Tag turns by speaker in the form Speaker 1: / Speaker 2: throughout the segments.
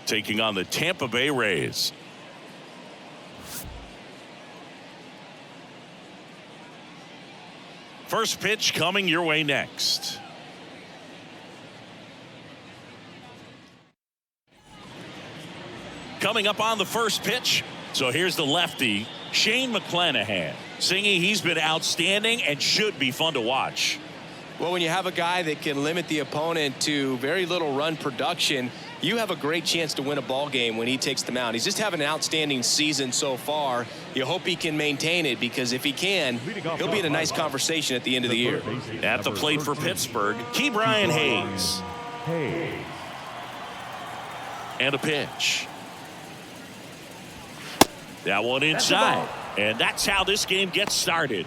Speaker 1: taking on the Tampa Bay Rays. First pitch coming your way next. Coming up on the first pitch. So here's the lefty, Shane McClanahan. Singy, he's been outstanding and should be fun to watch.
Speaker 2: Well, when you have a guy that can limit the opponent to very little run production, you have a great chance to win a ball game when he takes the mound. He's just having an outstanding season so far. You hope he can maintain it, because if he can, he'll be in a nice conversation at the end of the year.
Speaker 1: At the plate for Pittsburgh, Brian Hayes. And a pitch. That one inside. And that's how this game gets started.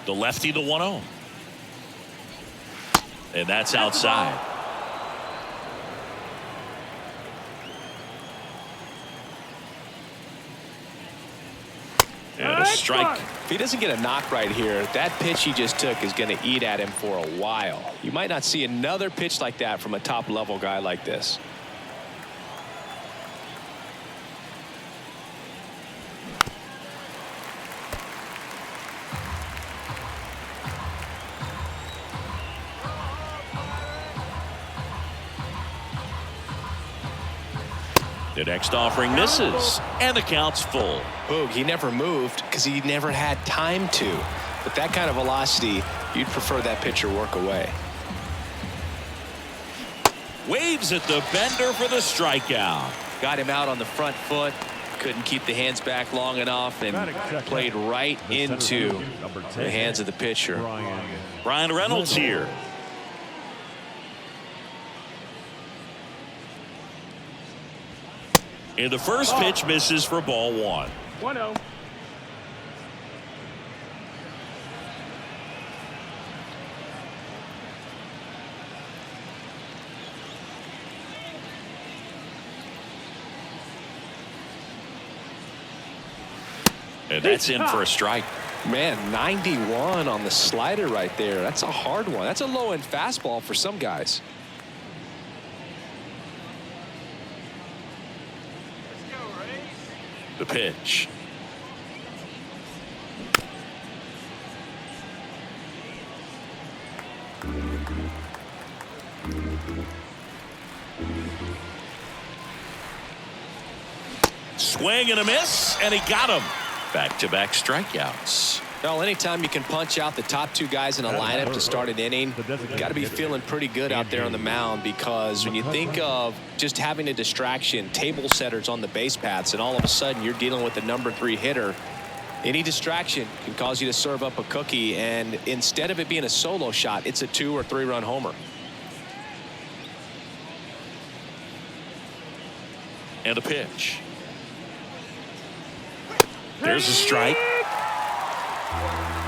Speaker 1: The lefty, the 1-0. And that's outside. And a strike.
Speaker 2: If he doesn't get a knock right here, that pitch he just took is going to eat at him for a while. You might not see another pitch like that from a top-level guy like this.
Speaker 1: The next offering misses, and the count's full.
Speaker 2: Boog, he never moved because he never had time to. With that kind of velocity, you'd prefer that pitcher work away.
Speaker 1: Waves at the bender for the strikeout.
Speaker 2: Got him out on the front foot. Couldn't keep the hands back long enough and played right into the hands of the pitcher.
Speaker 1: Brian Reynolds here. And the first pitch misses for ball 1.
Speaker 3: 1-0.
Speaker 1: And that's in for a strike.
Speaker 2: Man, 91 on the slider right there. That's a hard one. That's a low-end fastball for some guys.
Speaker 1: The pitch. Swing and a miss, and he got him. Back-to-back strikeouts.
Speaker 2: Well, anytime you can punch out the top two guys in a lineup to start an inning, you got to be feeling pretty good out there on the mound, because when you think of just having a distraction, table setters on the base paths, and all of a sudden you're dealing with the number 3 hitter, any distraction can cause you to serve up a cookie, and instead of it being a solo shot, it's a 2 or 3 run homer.
Speaker 1: And a pitch. There's a strike.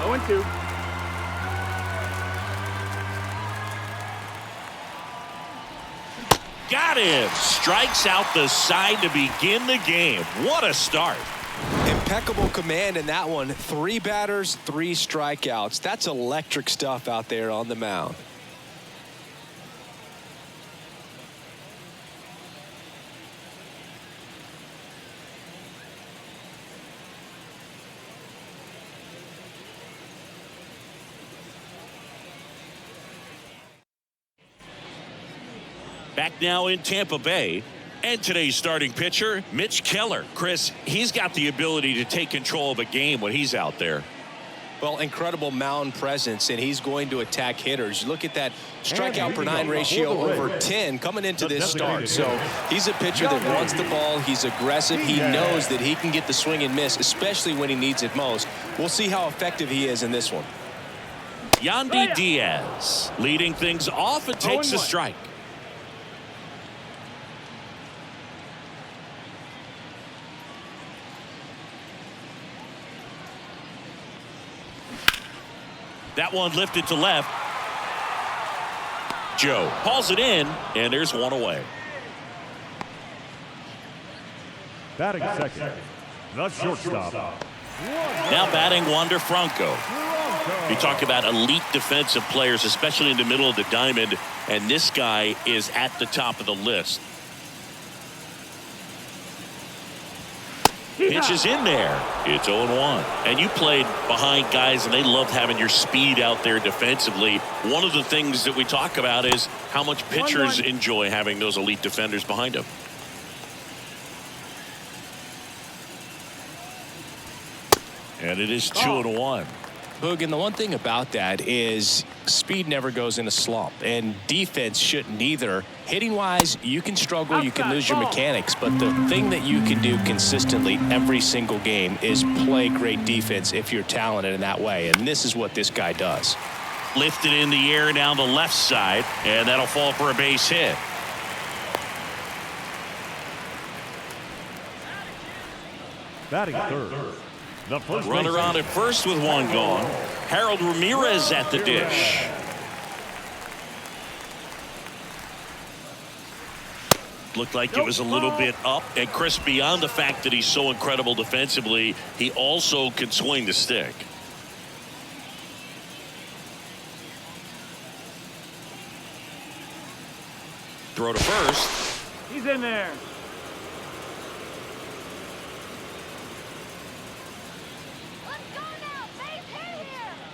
Speaker 3: 0-2.
Speaker 1: Got him. Strikes out the side to begin the game. What a start.
Speaker 2: Impeccable command in that one. 3 batters, 3 strikeouts. That's electric stuff out there on the mound.
Speaker 1: Back now in Tampa Bay, and today's starting pitcher, Mitch Keller. Chris, he's got the ability to take control of a game when he's out there.
Speaker 2: Well, incredible mound presence, and he's going to attack hitters. Look at that strikeout per 9 ratio over 10 coming into this start. So he's a pitcher that wants the ball. He's aggressive. He knows that he can get the swing and miss, especially when he needs it most. We'll see how effective he is in this one.
Speaker 1: Yandy Diaz leading things off and takes a strike. That one lifted to left. Joe hauls it in, and there's one away.
Speaker 3: Batting second, the shortstop.
Speaker 1: Now batting Wander Franco. You talk about elite defensive players, especially in the middle of the diamond, and this guy is at the top of the list. Pitch is in there. It's 0-1. And you played behind guys, and they loved having your speed out there defensively. One of the things that we talk about is how much pitchers enjoy having those elite defenders behind them. And it is 2-1.
Speaker 2: Boog, and the one thing about that is speed never goes in a slump, and defense shouldn't either. Hitting-wise, you can struggle, you can lose your mechanics, but the thing that you can do consistently every single game is play great defense if you're talented in that way, and this is what this guy does.
Speaker 1: Lifted in the air down the left side, and that'll fall for a base hit.
Speaker 3: Batting third. The first
Speaker 1: runner on at first with one gone. Harold Ramirez at the dish. Looked like it was a little bit up. And Chris, beyond the fact that he's so incredible defensively, he also can swing the stick. Throw to first.
Speaker 3: He's in there.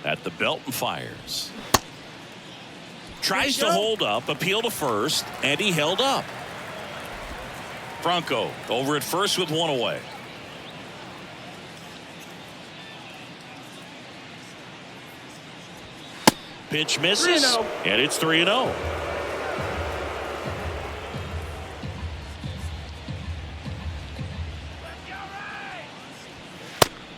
Speaker 1: At the belt and fires. Tries to hold up, appeal to first, and he held up. Franco over at first with one away. Pitch misses, and it's 3-0.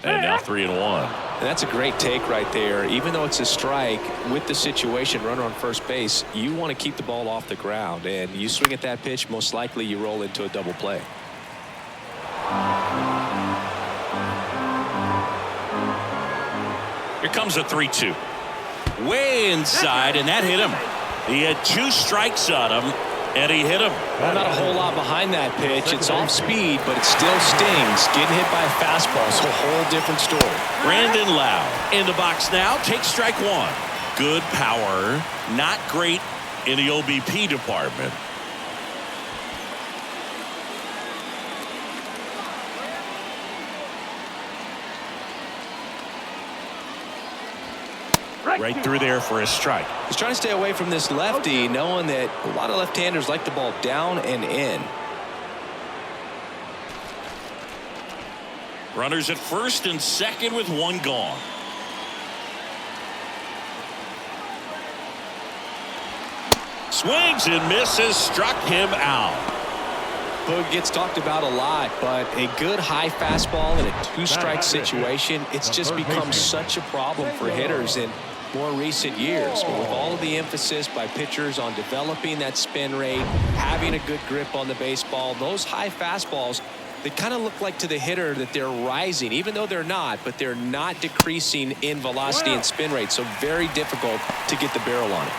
Speaker 1: And now 3-1.
Speaker 2: And that's a great take right there. Even though it's a strike, with the situation, runner on first base, you want to keep the ball off the ground. And you swing at that pitch, most likely you roll into a double play.
Speaker 1: Here comes a 3-2. Way inside, and that hit him. He had two strikes on him, and he hit him.
Speaker 2: Well, not a whole lot behind that pitch. It's off speed, but it still stings. Getting hit by a fastball is a whole different story.
Speaker 1: Brandon Lau in the box now. Takes strike one. Good power. Not great in the OBP department. Right through there for a strike.
Speaker 2: He's trying to stay away from this lefty, knowing that a lot of left-handers like the ball down and in.
Speaker 1: Runners at first and second with one gone. Swings and misses, struck him out.
Speaker 2: Boog gets talked about a lot, but a good high fastball in a two-strike situation, it's just become such a problem for hitters in more recent years. But with all of the emphasis by pitchers on developing that spin rate, having a good grip on the baseball, those high fastballs, they kind of look like to the hitter that they're rising, even though they're not, but they're not decreasing in velocity and spin rate. So very difficult to get the barrel on it.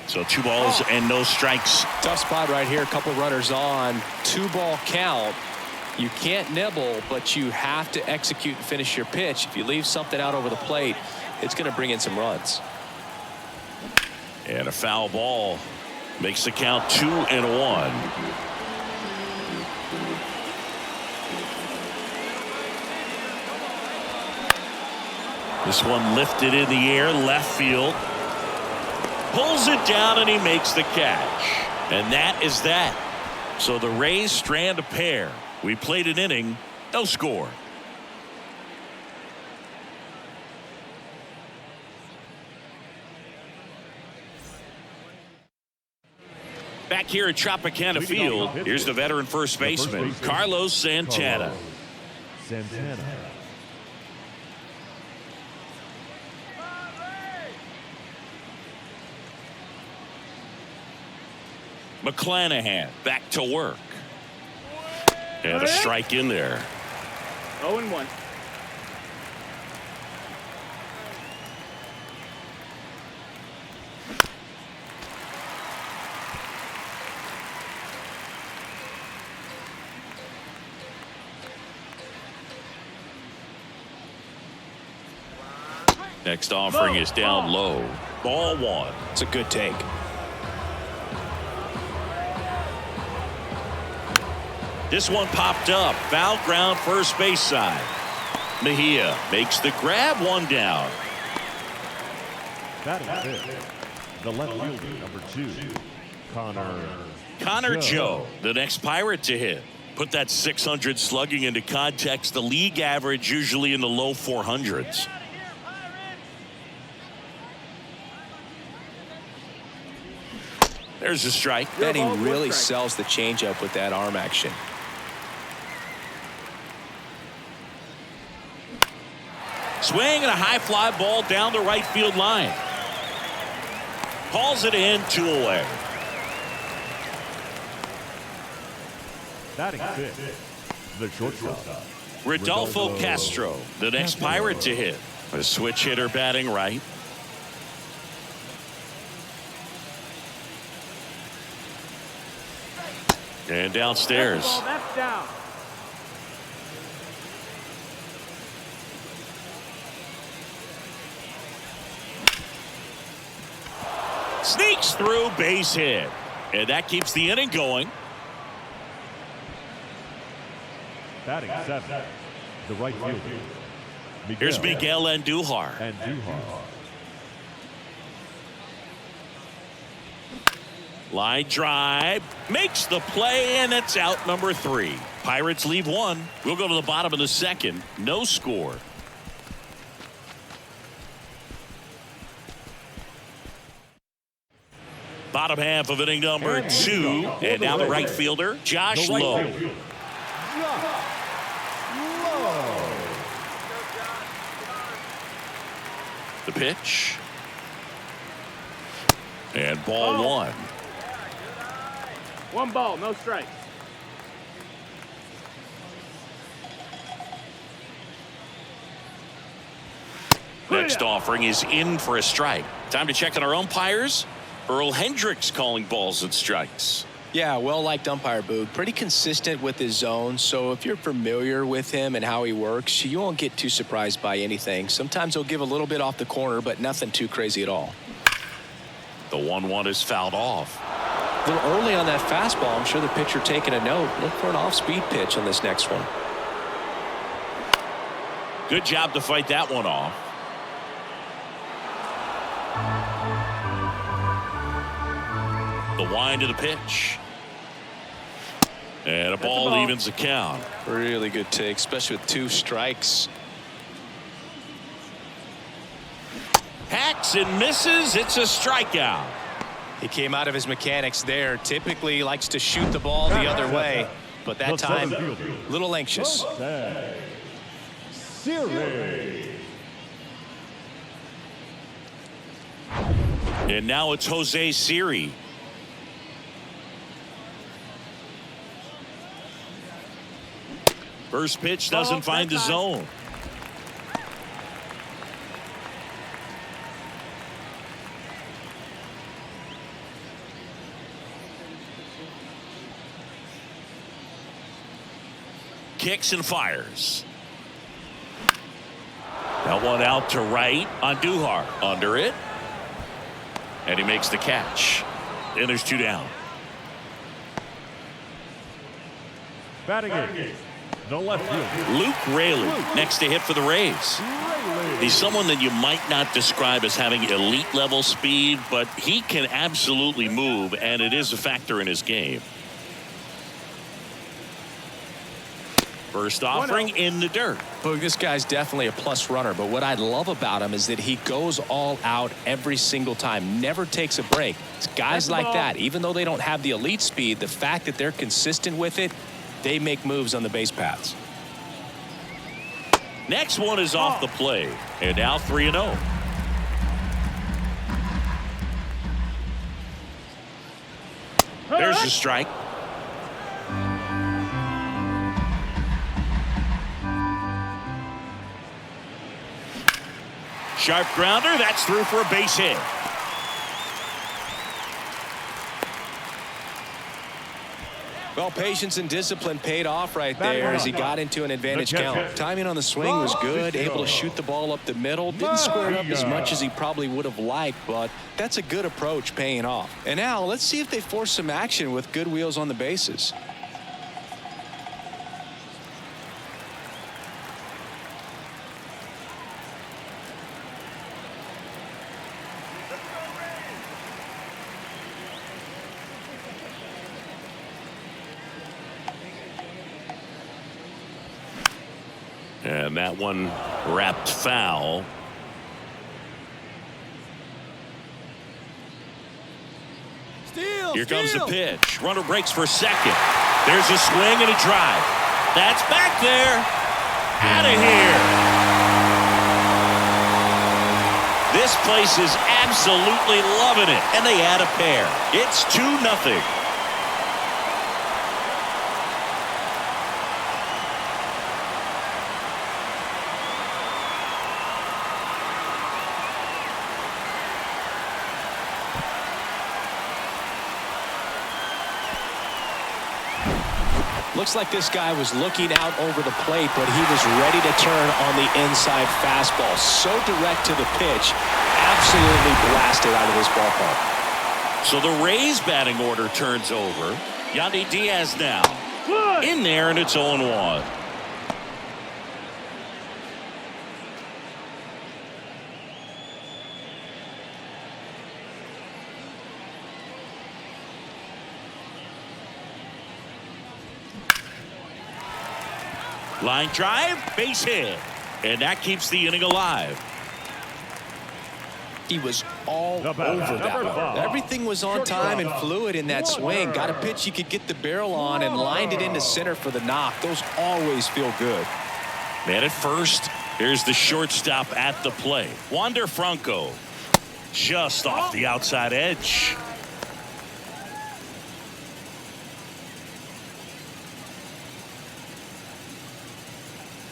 Speaker 1: So 2 balls and no strikes.
Speaker 2: Tough spot right here. A couple runners on. 2-ball count. You can't nibble, but you have to execute and finish your pitch. If you leave something out over the plate, it's going to bring in some runs.
Speaker 1: And a foul ball makes the count 2-1. This one lifted in the air, left field. Pulls it down, and he makes the catch. And that is that. So the Rays strand a pair. We played an inning, no score. Back here at Tropicana Field, here's the veteran first baseman, Carlos Santana. McClanahan back to work. And a strike in there.
Speaker 3: 0-1.
Speaker 1: Next offering is down low. Ball one.
Speaker 2: It's a good take.
Speaker 1: This one popped up. Foul ground, first base side. Mejia makes the grab, one down.
Speaker 3: Batting fifth, the left fielder, number 2,
Speaker 1: Connor Joe, the next Pirate to hit. Put that 600 slugging into context. The league average usually in the low 400s. There's a strike.
Speaker 2: Betty really sells the changeup with that arm action.
Speaker 1: Swing and a high fly ball down the right field line. Hauls it in, 2 away.
Speaker 3: Batting fifth, the shortstop,
Speaker 1: Rodolfo Castro, the next Pirate to hit. A switch hitter batting right. And downstairs.
Speaker 3: That's down.
Speaker 1: Sneaks through, base hit. And that keeps the inning going.
Speaker 3: Batting seventh, the right fielder,
Speaker 1: Here's Miguel Andujar. Line drive. Makes the play, and it's out, number 3. Pirates leave 1. We'll go to the bottom of the second. No score. Bottom half of inning number 2. And now the right fielder, Josh Lowe. The pitch. And ball 1.
Speaker 3: 1 ball, no strikes.
Speaker 1: Next offering is in for a strike. Time to check on our umpires. Earl Hendricks calling balls and strikes.
Speaker 2: Yeah, well-liked umpire, Boog. Pretty consistent with his zone, so if you're familiar with him and how he works, you won't get too surprised by anything. Sometimes he'll give a little bit off the corner, but nothing too crazy at all.
Speaker 1: The 1-1 is fouled off.
Speaker 2: A little early on that fastball. I'm sure the pitcher taking a note. Look for an off-speed pitch on this next one.
Speaker 1: Good job to fight that one off. The wind of the pitch. And a ball evens the count.
Speaker 2: Really good take, especially with 2 strikes.
Speaker 1: Hacks and misses. It's a strikeout.
Speaker 2: He came out of his mechanics there. Typically he likes to shoot the ball the other way, but that time a little anxious.
Speaker 1: And now it's Jose Siri. First pitch doesn't find the zone. Kicks and fires. That one out to right. Andujar under it. And he makes the catch. And there's 2 down.
Speaker 3: Batting eighth, the left fielder,
Speaker 1: Luke Raley next to hit for the Rays. He's someone that you might not describe as having elite level speed, but he can absolutely move, and it is a factor in his game. First offering in the dirt.
Speaker 2: Boog, this guy's definitely a plus runner, but what I love about him is that he goes all out every single time, never takes a break. It's guys like that, even though they don't have the elite speed, the fact that they're consistent with it, they make moves on the base paths.
Speaker 1: Next one is off the play, and now 3-0. There's the strike. Sharp grounder. That's through for a base hit.
Speaker 2: Well, patience and discipline paid off right there as he got into an advantage count. Timing on the swing was good, able to shoot the ball up the middle. Didn't square it up as much as he probably would have liked, but that's a good approach paying off. And now let's see if they force some action with good wheels on the bases.
Speaker 1: And that one wrapped foul. Here comes the pitch. Runner breaks for second. There's a swing and a drive. That's back there. Out of here. This place is absolutely loving it. And they add a pair. It's 2-0.
Speaker 2: Looks like this guy was looking out over the plate, but he was ready to turn on the inside fastball. So direct to the pitch. Absolutely blasted out of this ballpark.
Speaker 1: So the Rays batting order turns over. Yandy Diaz now in there, and it's 0-1. Line drive, base hit, and that keeps the inning alive.
Speaker 2: He was all over that one. Everything was on time and fluid in that swing. Got a pitch he could get the barrel on and lined it into center for the knock. Those always feel good.
Speaker 1: Man at first. Here's the shortstop at the plate. Wander Franco just off the outside edge.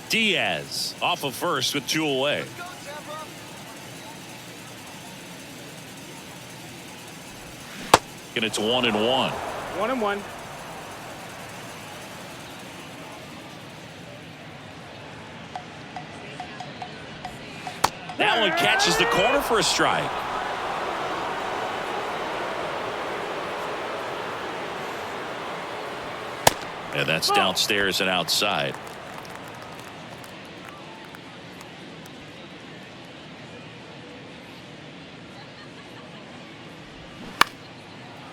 Speaker 1: Diaz off of first with 2 away. And it's 1-1.
Speaker 4: 1-1.
Speaker 1: That one catches the corner for a strike. And that's downstairs and outside.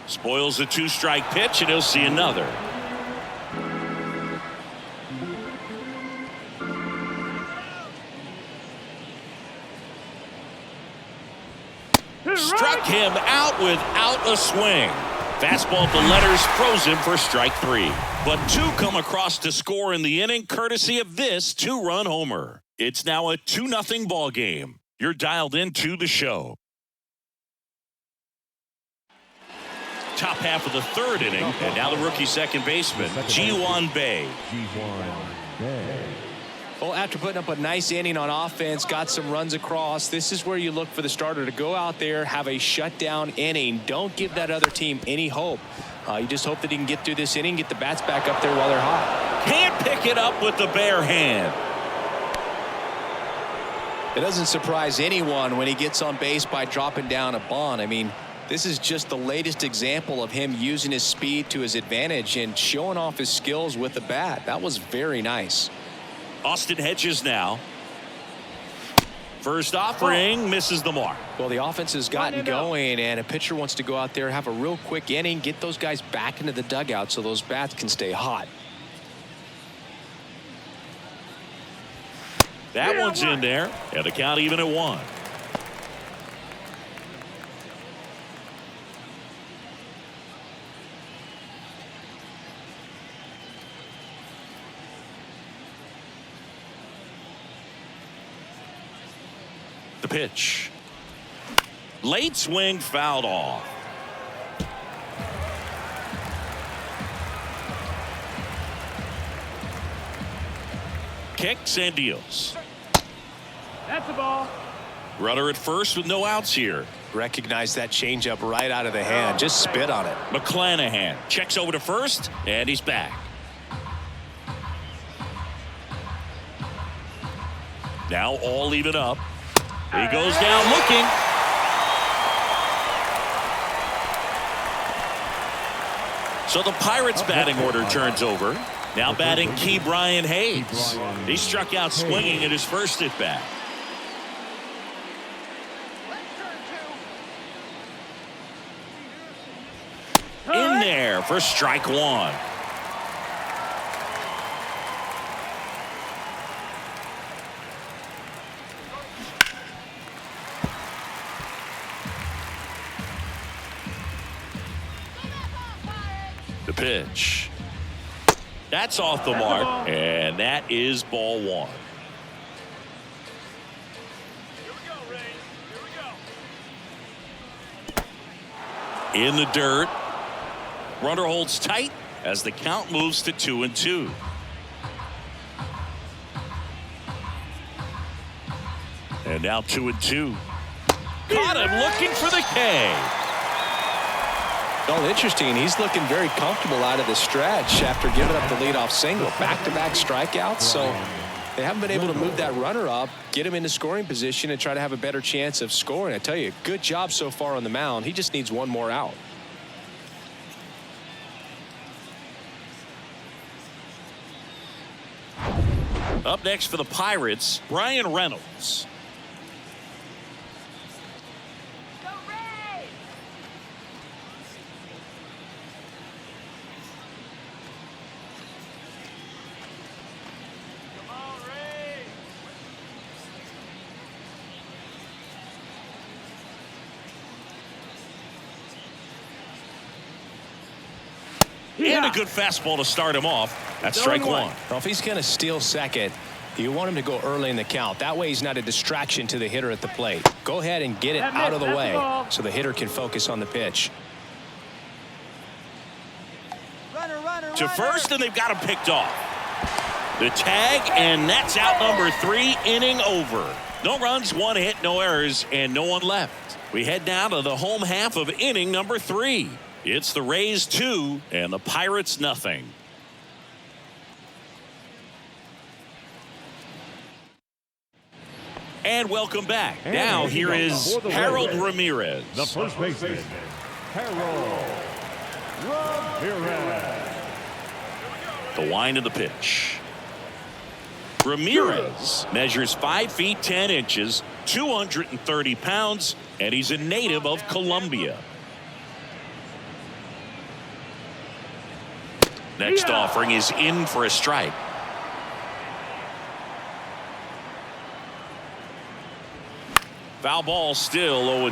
Speaker 1: Spoils the 2-strike pitch, and he'll see another. Struck him out without a swing. Fastball at the letters, froze him for strike 3. But 2 come across to score in the inning, courtesy of this 2-run homer. It's now a 2-0 ball game. You're dialed into the show. Top half of the 3rd inning, and now the rookie second baseman, Ji-Hwan Bae.
Speaker 2: Well, after putting up a nice inning on offense, got some runs across, this is where you look for the starter to go out there, have a shutdown inning. Don't give that other team any hope. You just hope that he can get through this inning, get the bats back up there while they're hot.
Speaker 1: Can't pick it up with the bare hand.
Speaker 2: It doesn't surprise anyone when he gets on base by dropping down a bunt. I mean, this is just the latest example of him using his speed to his advantage and showing off his skills with the bat. That was very nice.
Speaker 1: Austin Hedges now. First offering misses the mark.
Speaker 2: Well, the offense has gotten going, and a pitcher wants to go out there, have a real quick inning, get those guys back into the dugout so those bats can stay hot.
Speaker 1: That one's in there, and the count even at 1. The pitch. Late swing, fouled off. Kicks and deals.
Speaker 4: That's the ball.
Speaker 1: Runner at first with no outs here.
Speaker 2: Recognize that changeup right out of the hand. Just spit on it.
Speaker 1: McClanahan checks over to first, and he's back. Now all even up. He goes down looking. So the Pirates batting order turns over. Now batting Key Brian Hayes. He struck out swinging at his first at bat. In there for strike one. The pitch. That's off the mark, and that is ball one. In the dirt. Runner holds tight as the count moves to 2-2. And now 2-2. Caught him looking for the K.
Speaker 2: Well, interesting. He's looking very comfortable out of the stretch after giving up the leadoff single. Back-to-back strikeouts, so they haven't been able to move that runner up, get him into scoring position, and try to have a better chance of scoring. I tell you, good job so far on the mound. He just needs one more out.
Speaker 1: Up next for the Pirates, Brian Reynolds. And a good fastball to start him off. That's strike one.
Speaker 2: Well, if he's going to steal second, you want him to go early in the count. That way he's not a distraction to the hitter at the plate. Go ahead and get it out of the way so the hitter can focus on the pitch.
Speaker 1: To first, and they've got him picked off. The tag, and that's out number 3, inning over. No runs, 1 hit, no errors, and no one left. We head down to the home half of inning number 3. It's the Rays 2 and the Pirates nothing. And welcome back. Now here is Harold Ramirez.
Speaker 3: The first baseman, Harold Ramirez.
Speaker 1: The wind of the pitch. Ramirez measures 5 feet 10 inches, 230 pounds, and he's a native of Colombia. Next offering is in for a strike. Foul ball, still 0-2.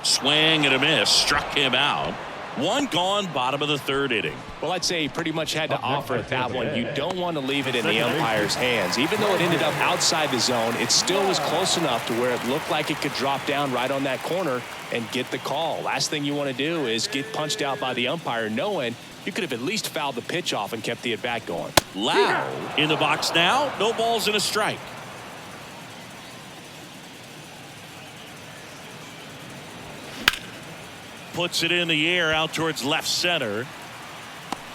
Speaker 1: Swing and a miss, struck him out. One gone, bottom of the 3rd inning.
Speaker 2: Well, I'd say he pretty much had to offer at that one. You don't want to leave it in the umpire's hands. Even though it ended up outside the zone, it still was close enough to where it looked like it could drop down right on that corner and get the call. Last thing you want to do is get punched out by the umpire knowing you could have at least fouled the pitch off and kept the at-bat going.
Speaker 1: Lau in the box now. No balls and a strike. Puts it in the air out towards left center.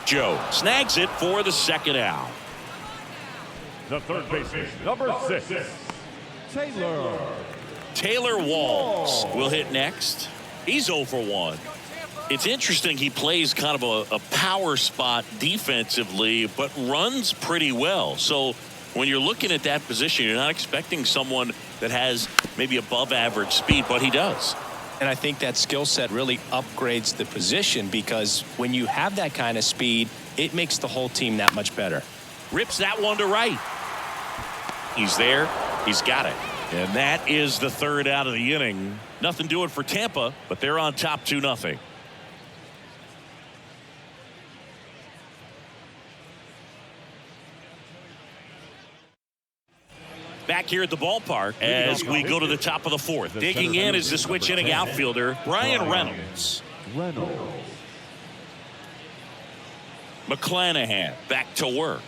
Speaker 1: Joe snags it for the 2nd out.
Speaker 3: The third baseman, number 6,
Speaker 1: Taylor Walls will hit next. He's 0 for 1. It's interesting, he plays kind of a power spot defensively, but runs pretty well. So when you're looking at that position, you're not expecting someone that has maybe above average speed, but he does.
Speaker 2: And I think that skill set really upgrades the position, because when you have that kind of speed, it makes the whole team that much better.
Speaker 1: Rips that one to right. He's there. He's got it. And that is the 3rd out of the inning. Nothing doing for Tampa, but they're on top 2-0. Back here at the ballpark as we go to the top of the 4th. Digging in is the switch inning outfielder, Brian Reynolds. McClanahan back to work.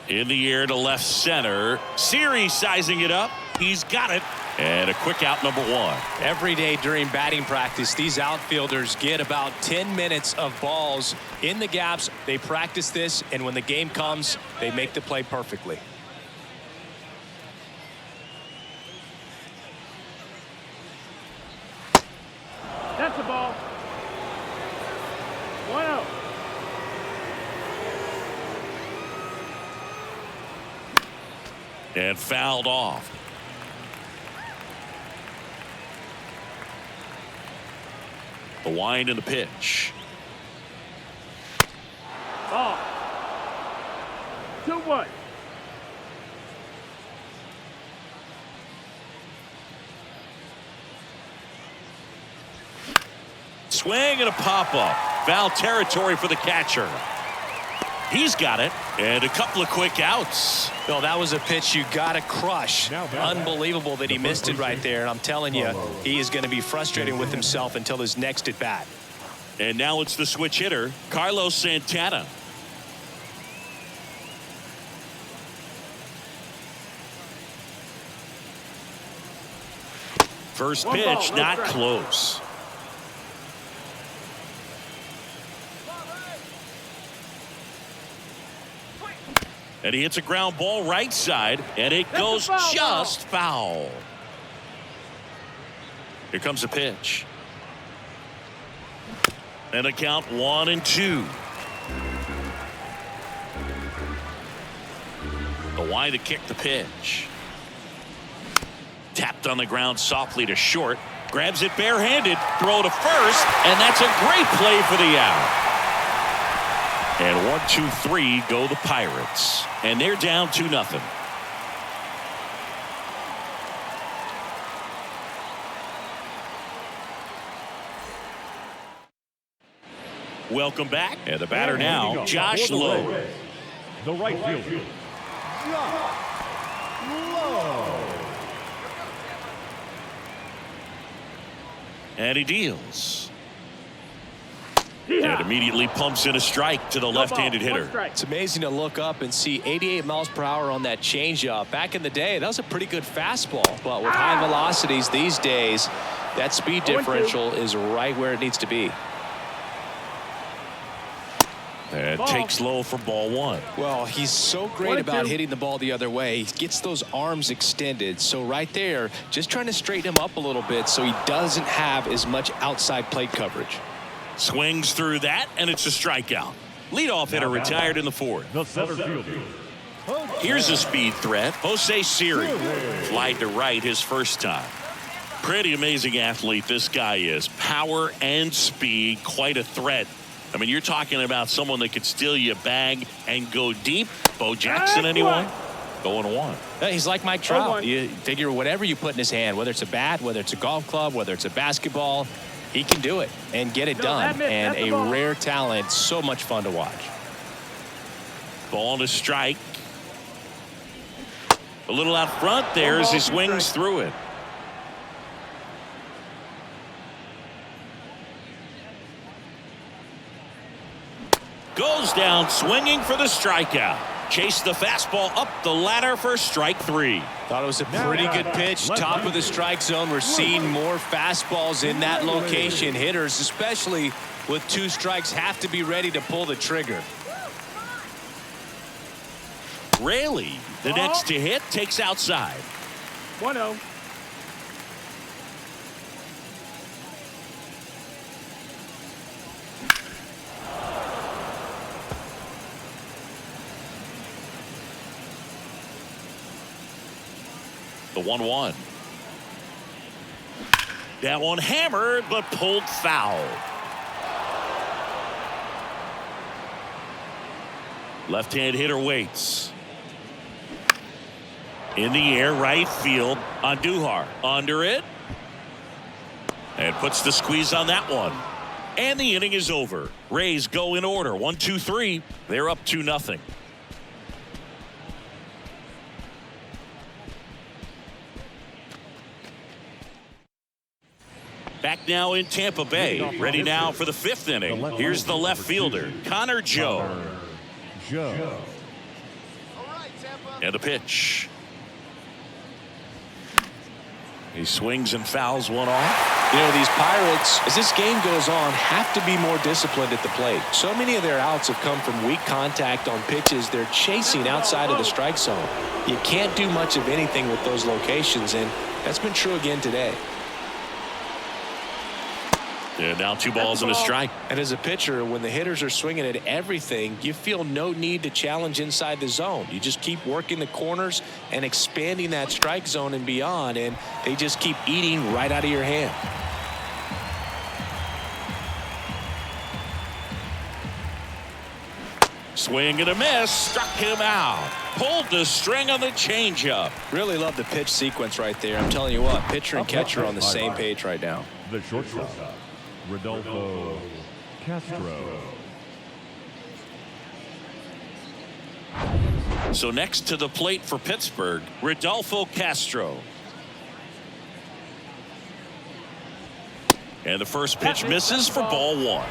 Speaker 1: In the air to left center. Siri sizing it up. He's got it. And a quick out, number one.
Speaker 2: Every day during batting practice, these outfielders get about 10 minutes of balls in the gaps. They practice this, and when the game comes, they make the play perfectly.
Speaker 3: That's the ball. 1-0.
Speaker 1: And fouled off. The wind and the pitch.
Speaker 3: Ball. 2-1.
Speaker 1: Swing and a pop-up. Foul territory for the catcher. He's got it. And a couple of quick outs.
Speaker 2: No, that was a pitch you got to crush. Unbelievable that he missed it right there. And I'm telling you, he is going to be frustrated with himself until his next at bat.
Speaker 1: And now it's the switch hitter, Carlos Santana. First pitch, not close. And he hits a ground ball right side, and it goes just foul. Here comes a pitch. And a count 1-2. The wind to kick the pitch. Tapped on the ground softly to short. Grabs it barehanded. Throw to first. And that's a great play for the out. And 1-2-3 go the Pirates. And they're down 2-0. Welcome back. And the batter now, Josh Lowe.
Speaker 3: The right fielder, Josh Lowe.
Speaker 1: And he deals. And immediately pumps in a strike to the left-handed hitter.
Speaker 2: It's amazing to look up and see 88 miles per hour on that changeup. Back in the day, that was a pretty good fastball. But with high velocities these days, that speed differential is right where it needs to be.
Speaker 1: And takes low for ball one.
Speaker 2: Well, he's so great about hitting the ball the other way. He gets those arms extended. So right there, just trying to straighten him up a little bit so he doesn't have as much outside plate coverage.
Speaker 1: Swings through that, and it's a strikeout. Leadoff hitter retired in the fourth.
Speaker 3: The center fielder.
Speaker 1: Here's a speed threat. Jose Siri. Flied to right his first time. Pretty amazing athlete this guy is. Power and speed, quite a threat. I mean, you're talking about someone that could steal you a bag and go deep. Bo Jackson, anyone? Going one.
Speaker 2: He's like Mike Trout. You figure whatever you put in his hand, whether it's a bat, whether it's a golf club, whether it's a basketball, he can do it and get it done. And a rare talent, so much fun to watch.
Speaker 1: Ball to strike. A little out front there as he swings through it. Goes down swinging for the strikeout. Chase the fastball up the ladder for strike three.
Speaker 2: Thought it was a pretty good pitch. Top of the strike zone. We're seeing more fastballs in that location. Hitters, especially with two strikes, have to be ready to pull the trigger.
Speaker 1: Raley, the next to hit, takes outside.
Speaker 3: 1-0.
Speaker 1: The 1-1. That one hammered, but pulled foul. Left-hand hitter waits. In the air, right field. Andujar under it. And puts the squeeze on that one. And the inning is over. Rays go in order. 1-2-3. They're up 2-0. Back now in Tampa Bay. Ready now for the 5th inning. Here's the left fielder, Connor Joe. And the pitch. He swings and fouls one off.
Speaker 2: You know, these Pirates, as this game goes on, have to be more disciplined at the plate. So many of their outs have come from weak contact on pitches they're chasing outside of the strike zone. You can't do much of anything with those locations, and that's been true again today.
Speaker 1: And now 2 balls and a strike.
Speaker 2: And as a pitcher, when the hitters are swinging at everything, you feel no need to challenge inside the zone. You just keep working the corners and expanding that strike zone and beyond, and they just keep eating right out of your hand.
Speaker 1: Swing and a miss. Struck him out. Pulled the string on the changeup.
Speaker 2: Really love the pitch sequence right there. I'm telling you what, pitcher and catcher are on the same page right now.
Speaker 3: The shortstop, Rodolfo Castro.
Speaker 1: So next to the plate for Pittsburgh, Rodolfo Castro. And the first pitch misses for ball 1.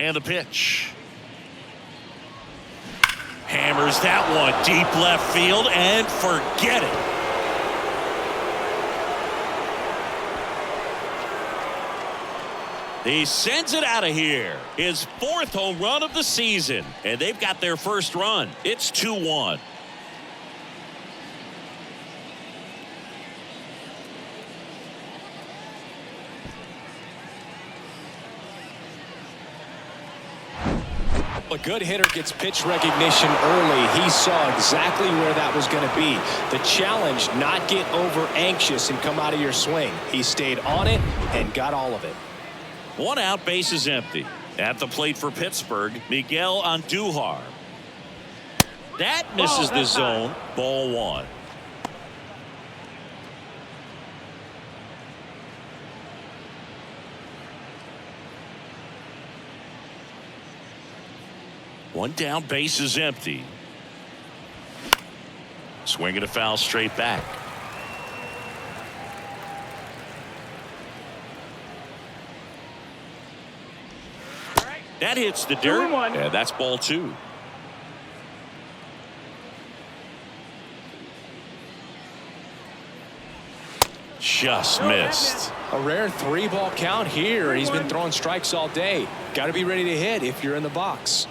Speaker 1: And the pitch. Hammers that one deep left field and forget it. He sends it out of here. His 4th home run of the season. And they've got their first run. It's 2-1.
Speaker 2: A good hitter gets pitch recognition early. He saw exactly where that was going to be. The challenge, not get over anxious and come out of your swing. He stayed on it and got all of it.
Speaker 1: 1 out, bases empty. At the plate for Pittsburgh, Miguel Andujar. That misses the zone. Ball 1. One down, base is empty. Swing and a foul straight back. That hits the dirt. Yeah, that's ball 2. Just missed.
Speaker 2: A rare 3-ball count here. He's been throwing strikes all day. Got to be ready to hit if you're in the box.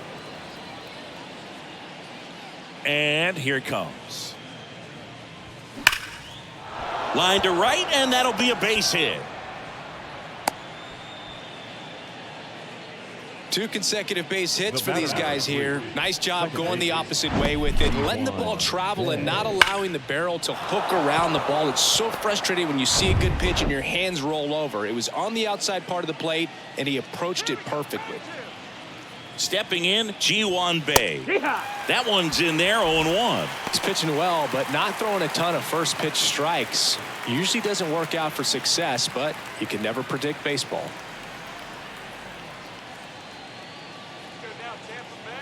Speaker 1: And here it comes. Line to right, and that'll be a base hit.
Speaker 2: 2 consecutive base hits for these guys here. Nice job going the opposite way with it, letting the ball travel and not allowing the barrel to hook around the ball. It's so frustrating when you see a good pitch and your hands roll over. It was on the outside part of the plate, and he approached it perfectly.
Speaker 1: Stepping in, Ji-Hwan Bae. That one's in there, 0-1.
Speaker 2: He's pitching well, but not throwing a ton of first pitch strikes. Usually doesn't work out for success, but you can never predict baseball.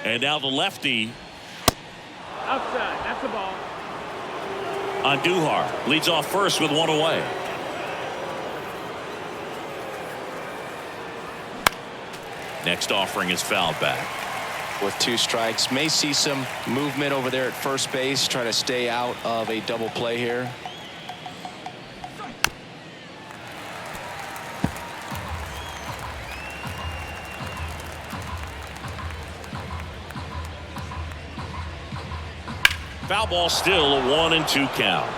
Speaker 1: And now the lefty.
Speaker 4: Outside, that's the ball.
Speaker 1: Andujar leads off first with 1 away. Next offering is fouled back.
Speaker 2: With 2 strikes, may see some movement over there at first base, trying to stay out of a double play here.
Speaker 1: Foul ball, still a 1-2 count.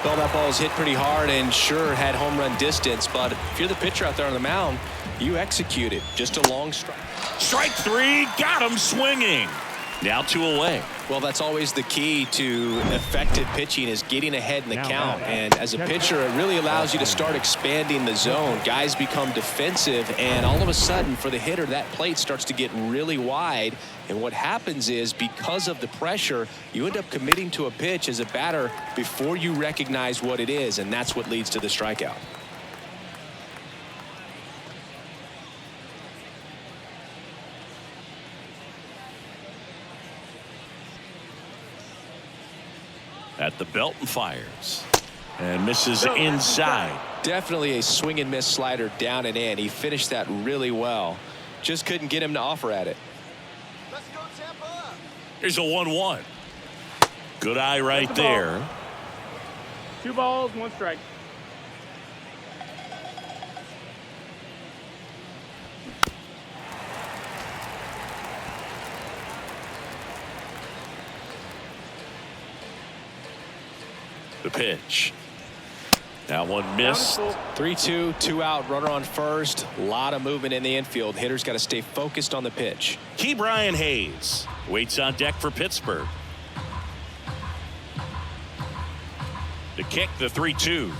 Speaker 2: Well, that ball was hit pretty hard and sure had home run distance, but if you're the pitcher out there on the mound, you execute it. Just a long strike.
Speaker 1: Strike 3, got him swinging. Now 2 away.
Speaker 2: Well, that's always the key to effective pitching, is getting ahead in the count. And as a pitcher, it really allows you to start expanding the zone. Guys become defensive, and all of a sudden, for the hitter, that plate starts to get really wide. And what happens is, because of the pressure, you end up committing to a pitch as a batter before you recognize what it is, and that's what leads to the strikeout.
Speaker 1: At the belt and fires. And misses inside.
Speaker 2: Definitely a swing and miss slider down and in. He finished that really well. Just couldn't get him to offer at it.
Speaker 5: Let's go, Tampa.
Speaker 1: Here's a 1-1. Good eye right there.
Speaker 4: 2 balls, 1 strike.
Speaker 1: The pitch. That one missed.
Speaker 2: 3-2, 2 out, runner on first. A lot of movement in the infield. Hitters got to stay focused on the pitch.
Speaker 1: Brian Hayes waits on deck for Pittsburgh. The kick, the 3-2.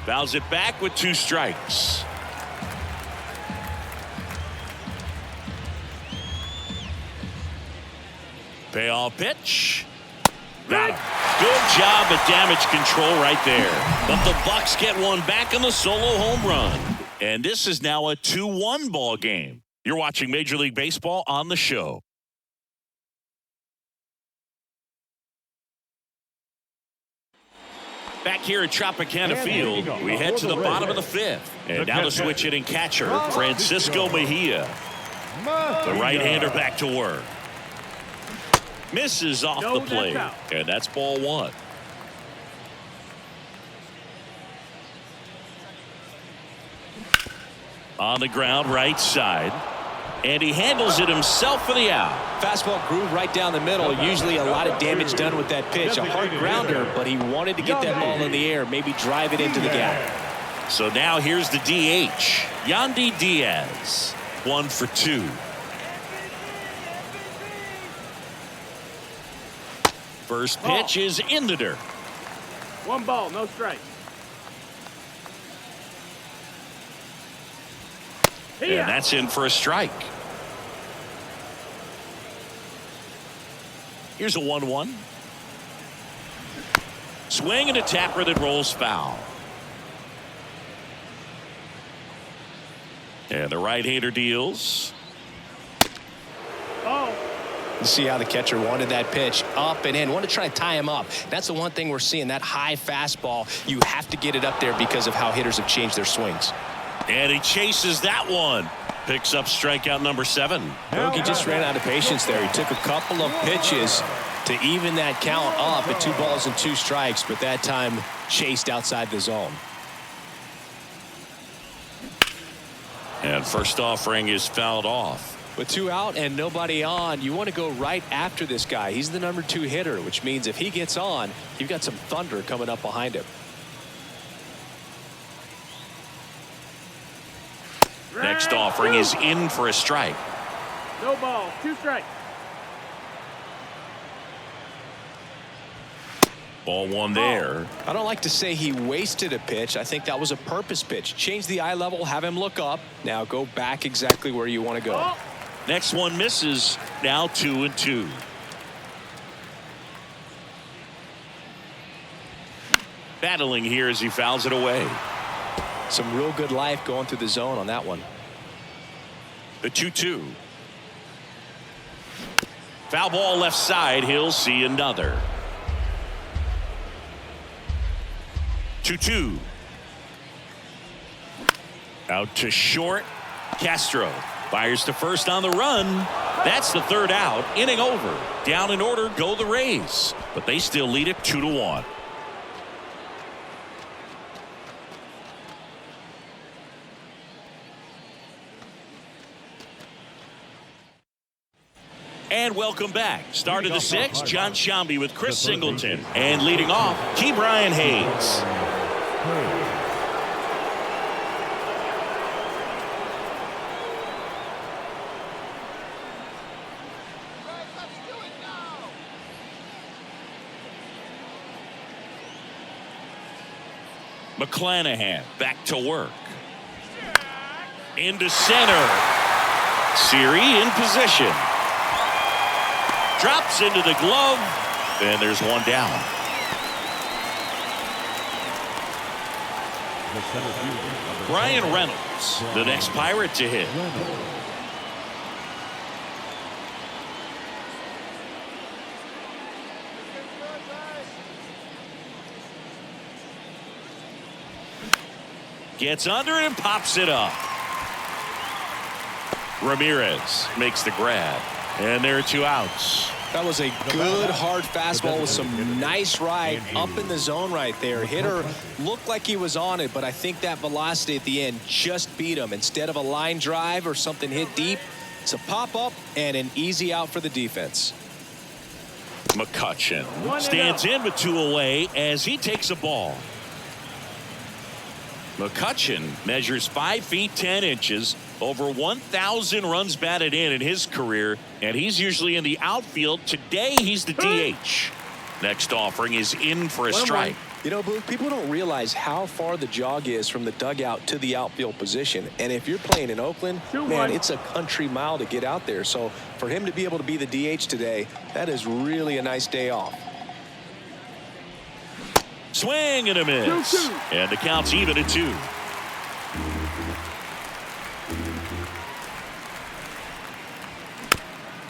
Speaker 1: Fouls it back with 2 strikes. Payoff pitch. Got it. Good job at damage control right there. But the Bucks get one back on the solo home run. And this is now a 2-1 ball game. You're watching Major League Baseball on the show. Back here at Tropicana Field, we head to the bottom of the 5th. And now the switch hitting catcher, Francisco Mejia. The right-hander back to work. Misses off the plate, and that's ball 1. On the ground, right side, and he handles it himself for the out.
Speaker 2: Fastball groove right down the middle. Usually a lot of damage done with that pitch. A hard grounder, but he wanted to get that ball in the air, maybe drive it into the gap.
Speaker 1: So now here's the DH, Yandy Diaz, 1 for 2. First pitch is in the dirt.
Speaker 4: 1 ball, no strike.
Speaker 1: And that's in for a strike. Here's a 1-1. Swing and a tapper that rolls foul. And the right-hander deals.
Speaker 4: Oh.
Speaker 2: You see how the catcher wanted that pitch up and in. Want to try to tie him up. That's the one thing we're seeing, that high fastball. You have to get it up there because of how hitters have changed their swings.
Speaker 1: And he chases that one. Picks up strikeout number 7.
Speaker 2: Bogey just ran out of patience there. He took a couple of pitches to even that count up at 2 balls and 2 strikes, but that time chased outside the zone.
Speaker 1: And first offering is fouled off.
Speaker 2: With 2 out and nobody on, you want to go right after this guy. He's the number 2 hitter, which means if he gets on, you've got some thunder coming up behind him.
Speaker 1: Next offering is in for a strike.
Speaker 4: No ball, 2 strikes.
Speaker 1: Ball 1 there.
Speaker 2: I don't like to say he wasted a pitch. I think that was a purpose pitch. Change the eye level, have him look up. Now go back exactly where you want to go.
Speaker 1: Next one misses. Now 2-2. Battling here as he fouls it away.
Speaker 2: Some real good life going through the zone on that one.
Speaker 1: The 2-2. Foul ball left side. He'll see another. 2-2. Out to short. Castro fires to first on the run. That's the 3rd out. Inning over. Down in order go the Rays, but they still lead it 2-1. And welcome back. Start of the 6th, John Shambi with Chris Singleton. And leading off, Brian Hayes. McClanahan back to work. Into center. Siri in position. Drops into the glove, and there's 1 down. Brian Reynolds, the next Pirate to hit. Gets under it and pops it up. Ramirez makes the grab. And there are 2 outs.
Speaker 2: That was a good hard fastball with some nice ride up in the zone right there. Hitter looked like he was on it, but I think that velocity at the end just beat him. Instead of a line drive or something hit deep, it's a pop-up and an easy out for the defense.
Speaker 1: McCutchen stands in with 2 away as he takes a ball. McCutchen measures 5 feet 10 inches, over 1,000 runs batted in his career, and he's usually in the outfield. Today he's the DH. Next offering is in for a strike.
Speaker 2: You know, Blue, people don't realize how far the jog is from the dugout to the outfield position. And if you're playing in Oakland, man, it's a country mile to get out there. So for him to be able to be the DH today, that is really a nice day off.
Speaker 1: Swing and a miss.
Speaker 4: 2-2.
Speaker 1: And the count's even at 2.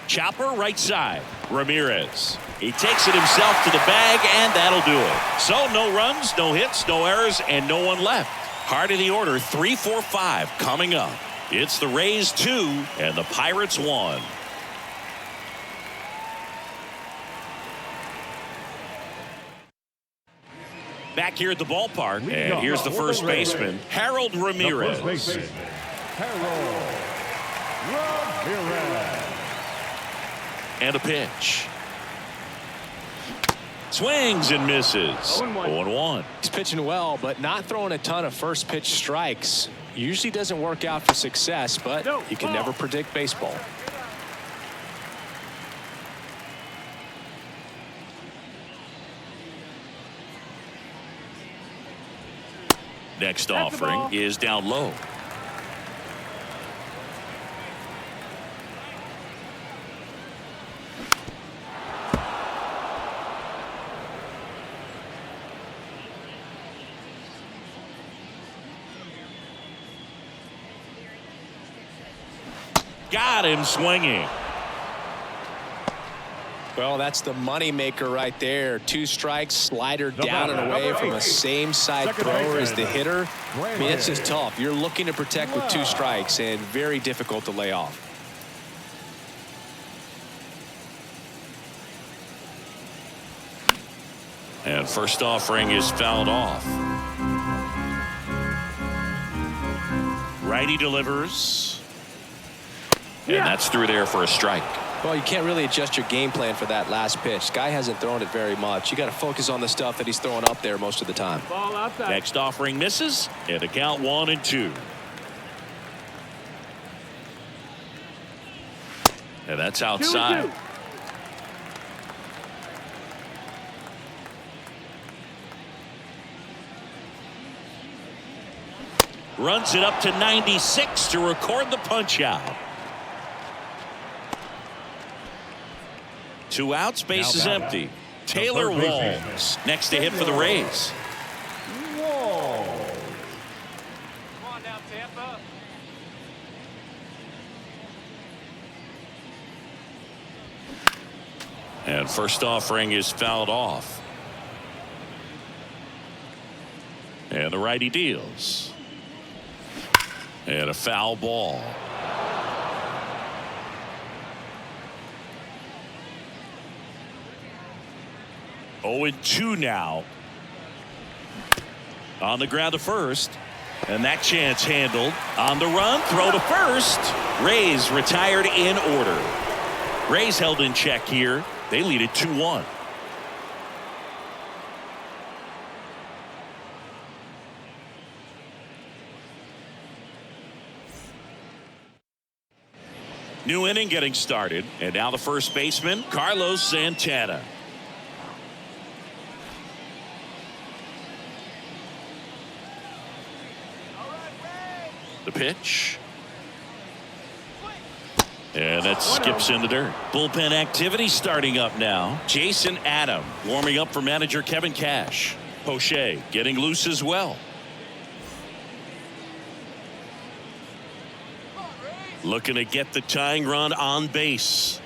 Speaker 1: Chopper right side. Ramirez. He takes it himself to the bag, and that'll do it. So no runs, no hits, no errors, and no one left. Heart of the order, 3, 4, 5 coming up. It's the Rays 2 and the Pirates 1. Back here at the ballpark, and here's the first baseman, Harold Ramirez.
Speaker 3: Harold Ramirez.
Speaker 1: And a pitch. Swings and misses. 0-1.
Speaker 2: He's pitching well, but not throwing a ton of first pitch strikes. Usually doesn't work out for success, but you can never predict baseball.
Speaker 1: Next offering is down low. Got him swinging.
Speaker 2: Well, that's the money maker right there. 2 strikes, slider down and away from a same side thrower as the hitter. I mean, it's just tough. You're looking to protect with 2 strikes and very difficult to lay off.
Speaker 1: And first offering is fouled off. Righty delivers. And that's through there for a strike.
Speaker 2: Well, you can't really adjust your game plan for that last pitch. Guy hasn't thrown it very much. You got to focus on the stuff that he's throwing up there most of the time.
Speaker 4: Ball outside.
Speaker 1: Next offering misses, and the count 1-2. And that's outside.
Speaker 4: 2-2.
Speaker 1: Runs it up to 96 to record the punch out. 2 outs, base is empty. Taylor Walls next to hit for the Rays.
Speaker 5: Come on now, Tampa.
Speaker 1: And first offering is fouled off. And the righty deals. And a foul ball. Oh, 2 now. On the ground to first. And that chance handled. On the run, throw to first. Rays retired in order. Rays held in check here. They lead it 2-1. New inning getting started. And now the first baseman, Carlos Santana. The pitch. And that skips in the dirt. Bullpen activity starting up now. Jason Adam warming up for manager Kevin Cash. Poche getting loose as well. Looking to get the tying run on base.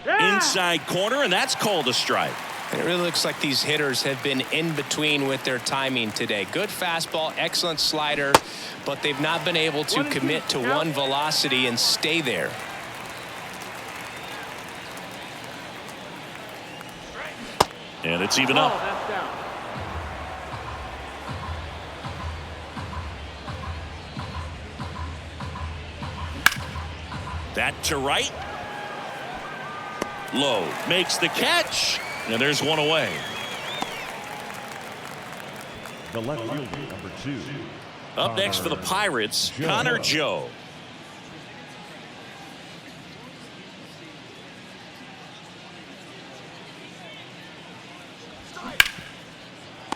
Speaker 1: Inside corner, and that's called a strike.
Speaker 2: And it really looks like these hitters have been in between with their timing today. Good fastball, excellent slider, but they've not been able to commit to one velocity and stay there.
Speaker 1: And it's even up.
Speaker 4: That's down.
Speaker 1: That to right. Low makes the catch. And there's one away.
Speaker 3: The left fielder, number 2.
Speaker 1: Up next for the Pirates, Connor Joe.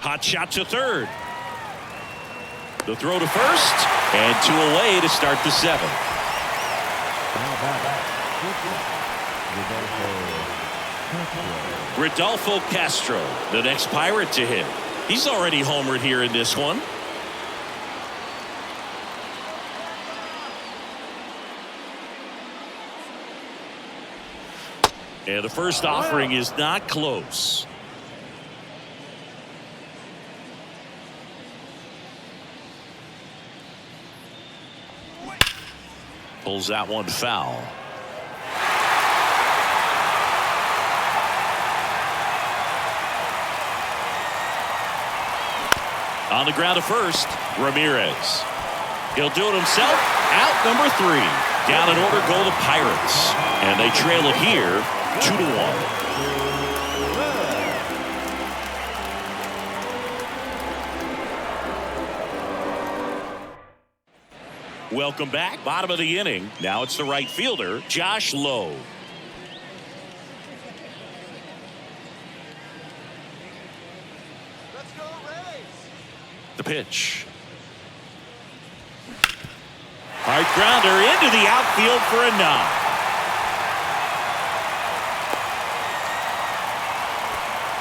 Speaker 1: Hot shot to third. The throw to first. And 2 away to start the 7th. Rodolfo Castro, the next Pirate to hit. He's already homered here in this one. And the first offering is not close. Pulls that one foul. On the ground to first, Ramirez. He'll do it himself. Out number 3. Down in order go the Pirates. And they trail it here 2-1. Welcome back. Bottom of the inning. Now it's the right fielder, Josh Lowe. The pitch. Hard grounder into the outfield for a knock.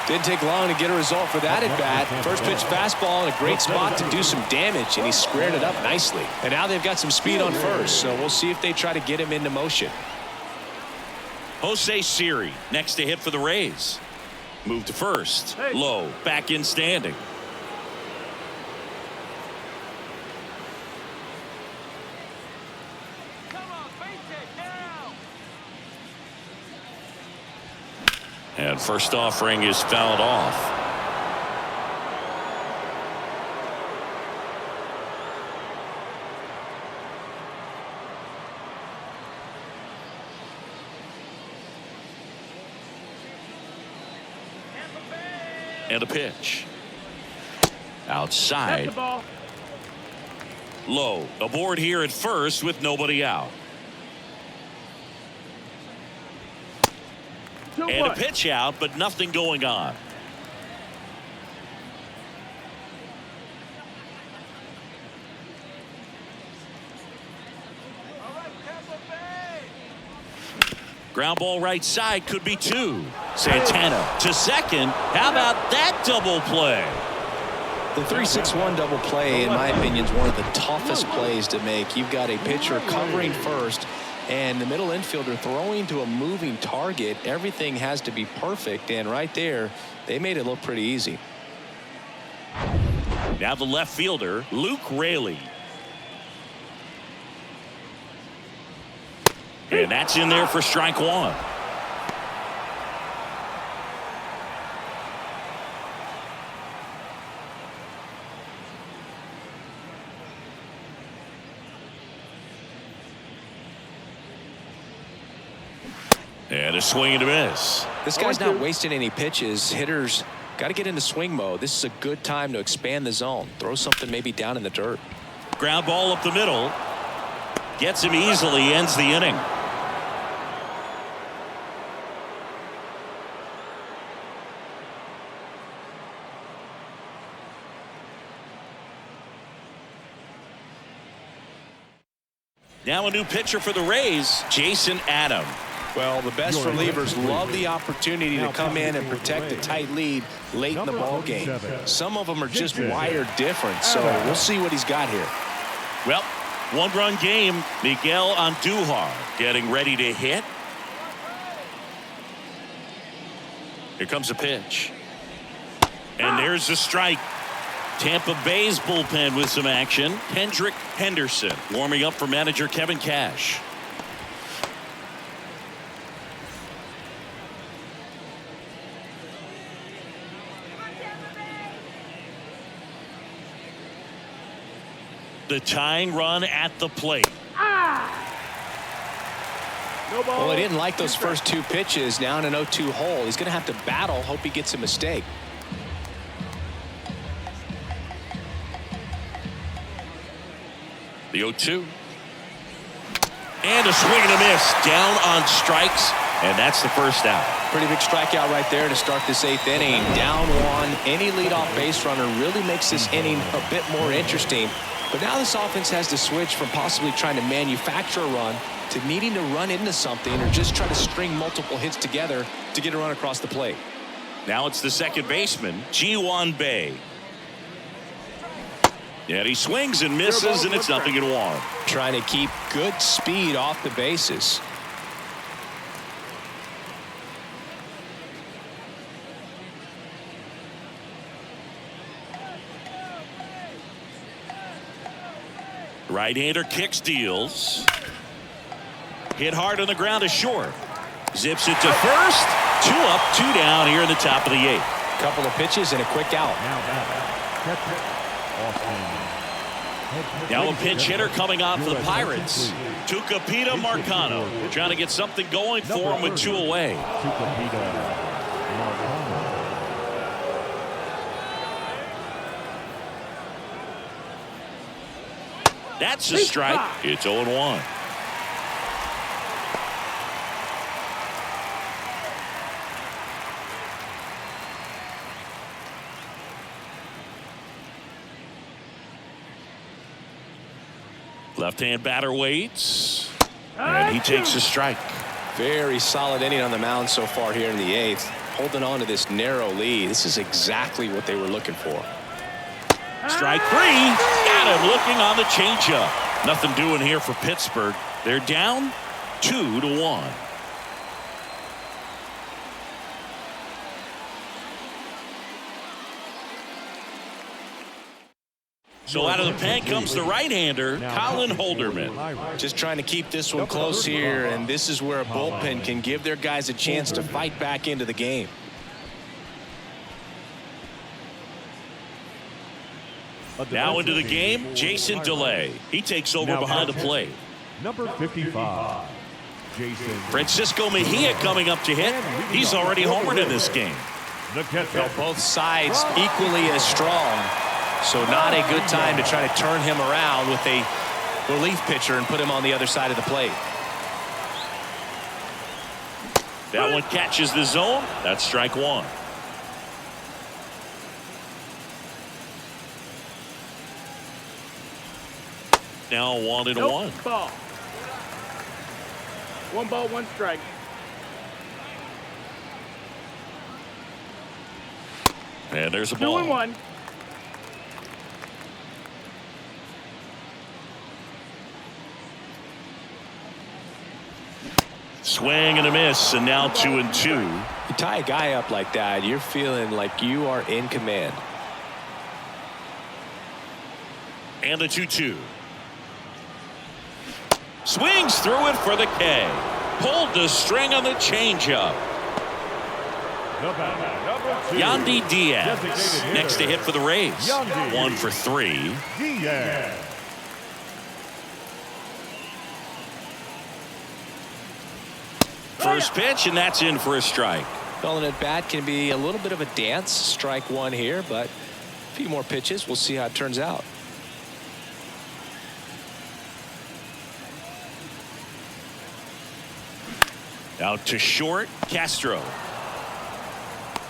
Speaker 2: Didn't take long to get a result for that at bat. First pitch fastball in a great spot to do some damage, and he squared it up nicely. And now they've got some speed on first, so we'll see if they try to get him into motion.
Speaker 1: Jose Siri next to hit for the Rays. Move to first. Low back in standing. And first offering is fouled off. And a pitch. Outside.
Speaker 4: That's the ball.
Speaker 1: Low aboard here at first with nobody out. And a pitch out, but nothing going on. Ground ball right side, could be 2. Santana to second. How about that double play?
Speaker 2: The 3-6-1 double play, in my opinion, is one of the toughest plays to make. You've got a pitcher covering first, and the middle infielder throwing to a moving target. Everything has to be perfect, and right there, they made it look pretty easy.
Speaker 1: Now the left fielder, Luke Raley. And that's in there for strike 1. And a swing and a miss.
Speaker 2: This guy's not wasting any pitches. Hitters got to get into swing mode. This is a good time to expand the zone. Throw something maybe down in the dirt.
Speaker 1: Ground ball up the middle. Gets him easily, ends the inning. Now a new pitcher for the Rays, Jason Adam.
Speaker 2: Well, the best relievers love the opportunity to come in and protect a tight lead late in the ball game. Some of them are just wired different, so we'll see what he's got here.
Speaker 1: Well, one-run game. Miguel Andujar getting ready to hit. Here comes a pitch. And there's the strike. Tampa Bay's bullpen with some action. Hendrick Henderson warming up for manager Kevin Cash. The tying run at the plate.
Speaker 4: No ball.
Speaker 2: Well, he didn't like those first two pitches. Now in an 0-2 hole. He's going to have to battle. Hope he gets a mistake.
Speaker 1: The 0-2. And a swing and a miss. Down on strikes. And that's the first out.
Speaker 2: Pretty big strikeout right there to start this 8th inning. Down one. Any leadoff base runner really makes this inning a bit more interesting. But now this offense has to switch from possibly trying to manufacture a run to needing to run into something or just try to string multiple hits together to get a run across the plate.
Speaker 1: Now it's the second baseman, Ji-Hwan Bae. And he swings and misses, and it's 0-1.
Speaker 2: Trying to keep good speed off the bases.
Speaker 1: Right-hander kicks, deals. Hit hard on the ground is short. Zips it to first. 2 up, 2 down here in the top of the 8th.
Speaker 2: Couple of pitches and a quick out.
Speaker 1: Now a pinch hitter coming on for the Pirates. Tucupita Marcano trying to get something going for him with 2 away. That's a strike. It's 0-1. Left-hand batter waits. And he takes a strike.
Speaker 2: Very solid inning on the mound so far here in the 8th. Holding on to this narrow lead. This is exactly what they were looking for.
Speaker 1: Strike 3. Got him looking on the changeup. Nothing doing here for Pittsburgh. They're down 2-1. So out of the pen comes the right-hander, Colin Holderman.
Speaker 2: Just trying to keep this one close here, and this is where a bullpen can give their guys a chance to fight back into the game.
Speaker 1: Now into the game, Jason DeLay. He takes over behind the plate.
Speaker 3: Number 55, Jason.
Speaker 1: Francisco Mejia coming up to hit. He's already homered in this game.
Speaker 2: Well, both sides equally as strong. So not a good time to try to turn him around with a relief pitcher and put him on the other side of the plate.
Speaker 1: That one catches the zone. That's strike 1. Now 1-1.
Speaker 4: Ball. 1 ball, 1 strike.
Speaker 1: And there's a ball.
Speaker 4: 2-1.
Speaker 1: Swing and a miss, and now 2-2.
Speaker 2: You tie a guy up like that, you're feeling like you are in command.
Speaker 1: And the 2-2. Swings through it for the K. Pulled the string on the changeup. Yandy Diaz next to hit for the Rays. 1 for 3. First pitch, and that's in for a strike.
Speaker 2: Calling at bat can be a little bit of a dance. Strike 1 here, but a few more pitches. We'll see how it turns out.
Speaker 1: Out to short, Castro.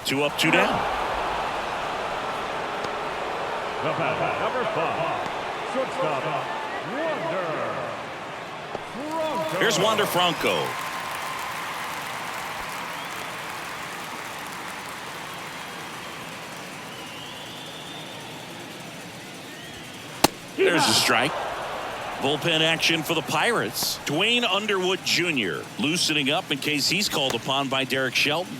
Speaker 1: 2 up, 2 down.
Speaker 3: Number 5, shortstop, Wander.
Speaker 1: Here's Wander Franco. There's a strike. Bullpen action for the Pirates. Dwayne Underwood Jr. loosening up in case he's called upon by Derek Shelton.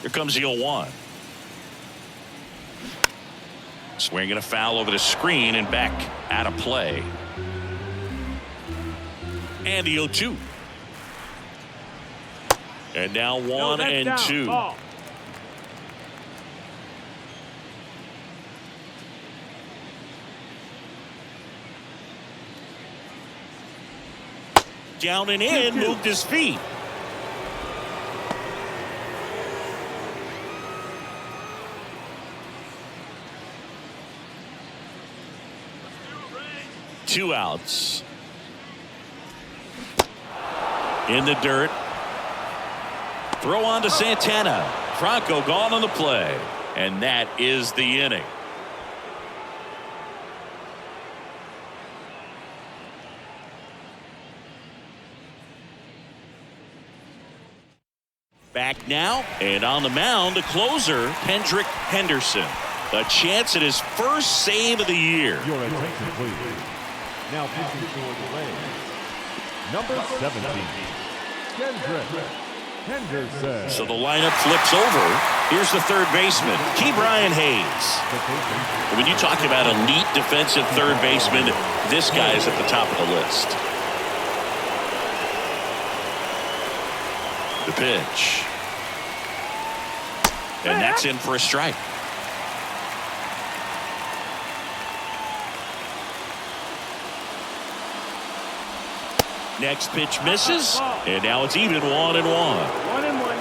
Speaker 1: Here comes the 0-1. Swinging a foul over the screen and back out of play. And the 0-2. And now 1-2.
Speaker 4: Ball.
Speaker 1: Down and in, moved his feet. Two outs. In the dirt. Throw on to Santana. Franco gone on the play. And that is the inning. Back now, and on the mound, the closer, Hendrick Henderson. A chance at his first save of the year.
Speaker 3: Your attention, please. Now pitching for the Rays, number 17, Hendrick Henderson.
Speaker 1: So the lineup flips over. Here's the third baseman, Brian Hayes. When you talk about elite defensive third baseman, this guy is at the top of the list. The pitch. And that's in for a strike. Next pitch misses, and now it's even 1-1.
Speaker 4: 1-1.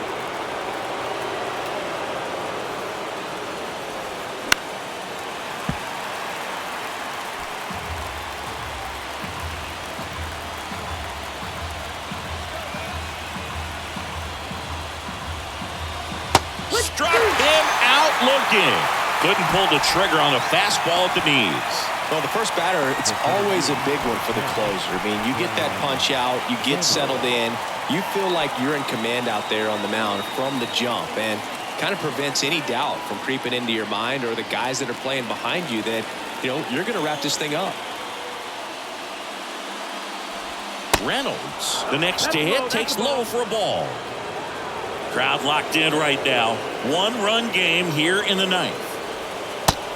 Speaker 1: Struck him out looking. Couldn't pull the trigger on a fastball at the knees.
Speaker 2: Well, the first batter, it's always a big one for the closer. I mean, you get that punch out, you get settled in, you feel like you're in command out there on the mound from the jump, and kind of prevents any doubt from creeping into your mind or the guys that are playing behind you that, you know, you're going to wrap this thing up.
Speaker 1: Reynolds, the next to hit, takes low for a ball. Crowd locked in right now. One-run game here in the ninth.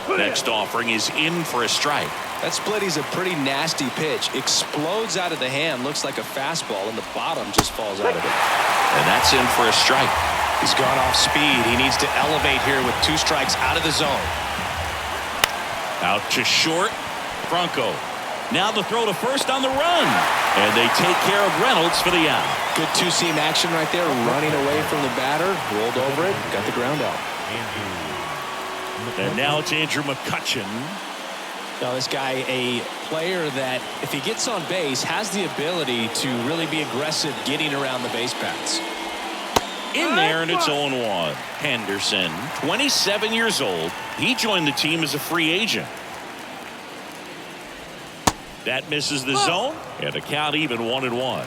Speaker 1: Next offering is in for a strike.
Speaker 2: That splitty's a pretty nasty pitch. Explodes out of the hand, looks like a fastball, and the bottom just falls out of it.
Speaker 1: And that's in for a strike.
Speaker 2: He's gone off speed. He needs to elevate here with 2 strikes out of the zone.
Speaker 1: Out to short. Franco. Now the throw to first on the run. And they take care of Reynolds for the out.
Speaker 2: Good two-seam action right there. Running away from the batter. Rolled over it. Got the ground out.
Speaker 1: And now it's Andrew McCutchen.
Speaker 2: Now this guy, a player that if he gets on base has the ability to really be aggressive getting around the base paths.
Speaker 1: In there, and it's 0-1. Henderson, 27 years old. He joined the team as a free agent. That misses the zone, and the count even 1-1.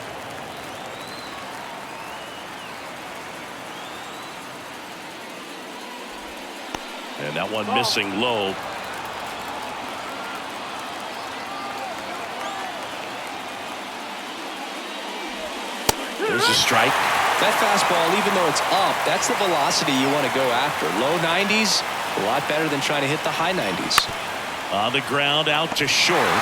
Speaker 1: And that one missing low. There's a strike.
Speaker 2: That fastball, even though it's up, that's the velocity you want to go after. Low 90s, a lot better than trying to hit the high 90s.
Speaker 1: On the ground, out to short.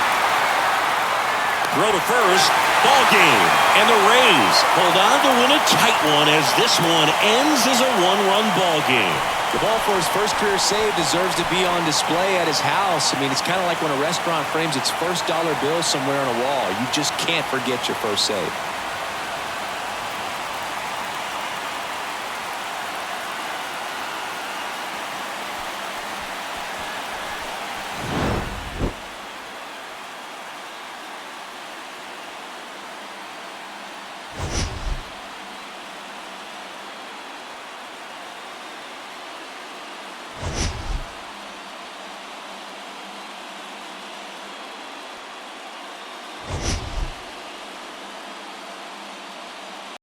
Speaker 1: Throw to first. Ball game. And the Rays hold on to win a tight one as this one ends as a one-run ball game.
Speaker 2: The ball for his first career save deserves to be on display at his house. I mean, it's kind of like when a restaurant frames its first dollar bill somewhere on a wall. You just can't forget your first save.